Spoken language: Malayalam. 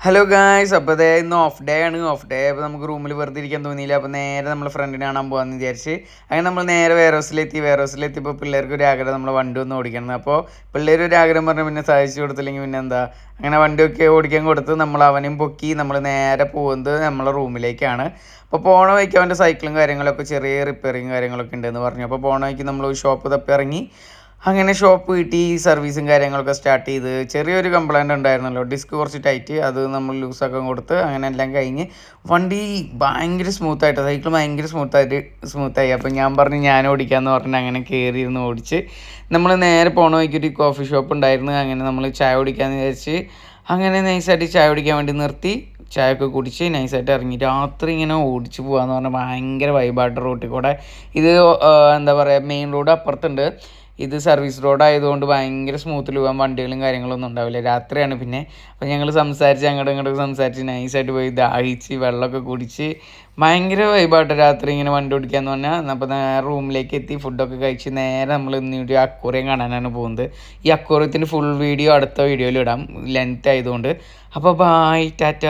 ഹലോ ഗായ്സ്, അപ്പോൾ ദേ ഇന്ന് ഓഫ് ഡേ ആണ്. ഓഫ് ഡേ അപ്പോൾ നമുക്ക് റൂമിൽ വെറുതെ ഇരിക്കാൻ തോന്നിയില്ല. അപ്പോൾ നേരെ നമ്മൾ ഫ്രണ്ടിനെ കാണാൻ പോകാമെന്ന് വിചാരിച്ച് അങ്ങനെ നമ്മൾ നേരെ വെയർഹൗസിലെത്തിയപ്പോൾ പിള്ളേർക്ക് ഒരു ആഗ്രഹം നമ്മൾ വണ്ടി ഒന്ന് ഓടിക്കണം. അപ്പോൾ പിള്ളേർ ഒരു ആഗ്രഹം പറഞ്ഞാൽ പിന്നെ സാധിച്ചു കൊടുത്തില്ലെങ്കിൽ പിന്നെ എന്താ, അങ്ങനെ വണ്ടിയൊക്കെ ഓടിക്കാൻ കൊടുത്ത് നമ്മൾ അവനെയും പൊക്കി നമ്മൾ നേരെ പോകുന്നത് നമ്മളെ റൂമിലേക്കാണ്. അപ്പോൾ പോണ വഴിക്ക് അവൻ്റെ സൈക്കിളും കാര്യങ്ങളൊക്കെ ചെറിയ റിപ്പയറിങ് കാര്യങ്ങളൊക്കെ ഉണ്ടെന്ന് പറഞ്ഞു. അപ്പോൾ പോണ വഴിക്ക് നമ്മൾ ഒരു ഷോപ്പ് തപ്പി ഇറങ്ങി. അങ്ങനെ ഷോപ്പ് കിട്ടി, സർവീസും കാര്യങ്ങളൊക്കെ സ്റ്റാർട്ട് ചെയ്ത്. ചെറിയൊരു കംപ്ലൈൻറ്റ് ഉണ്ടായിരുന്നല്ലോ, ഡിസ്ക് കുറച്ച് ടൈറ്റ്, അത് നമ്മൾ ലൂസാക്കാൻ കൊടുത്ത് അങ്ങനെ എല്ലാം കഴിഞ്ഞ് വണ്ടി ഭയങ്കര സ്മൂത്തായിട്ട്, സൈക്കിൾ ഭയങ്കര സ്മൂത്തായി. അപ്പോൾ ഞാൻ പറഞ്ഞു ഞാൻ ഓടിക്കാമെന്ന് പറഞ്ഞ് അങ്ങനെ കയറി ഇരുന്ന് ഓടിച്ച് നമ്മൾ നേരെ പോണ വഴിക്കൊരു കോഫി ഷോപ്പ് ഉണ്ടായിരുന്നു. അങ്ങനെ നമ്മൾ ചായ കുടിക്കാമെന്ന് വിചാരിച്ച് അങ്ങനെ നൈസായിട്ട് ചായ കുടിക്കാൻ വേണ്ടി നിർത്തി. ചായയൊക്കെ കുടിച്ച് നൈസായിട്ട് ഇറങ്ങി. രാത്രി ഇങ്ങനെ ഓടിച്ച് പോകാമെന്ന് പറഞ്ഞാൽ ഭയങ്കര വൈബായിട്ട് റോട്ടിൽ കൂടെ. ഇത് എന്താ പറയുക, മെയിൻ റോഡ് അപ്പുറത്തുണ്ട്, ഇത് സർവീസ് റോഡായതുകൊണ്ട് ഭയങ്കര സ്മൂത്തിൽ പോകാൻ വണ്ടികളും കാര്യങ്ങളൊന്നും ഉണ്ടാവില്ല. രാത്രിയാണ് പിന്നെ. അപ്പോൾ ഞങ്ങൾ സംസാരിച്ച് അങ്ങോട്ടും സംസാരിച്ച് നൈസായിട്ട് പോയി ദാഹിച്ച് വെള്ളമൊക്കെ കുടിച്ച് ഭയങ്കര വൈബായിട്ട് രാത്രി ഇങ്ങനെ വണ്ടി ഓടിക്കാമെന്ന് പറഞ്ഞാൽ. അപ്പോൾ നേരെ റൂമിലേക്ക് എത്തി, ഫുഡൊക്കെ കഴിച്ച് നേരെ നമ്മൾ ഇന്നൊരു അക്വേറിയം കാണാനാണ് പോകുന്നത്. ഈ അക്വേറിയത്തിൻ്റെ ഫുൾ വീഡിയോ അടുത്ത വീഡിയോയിൽ ഇടാം, ലെങ്ത് ആയതുകൊണ്ട്. അപ്പോൾ ബായ്, ടാറ്റ.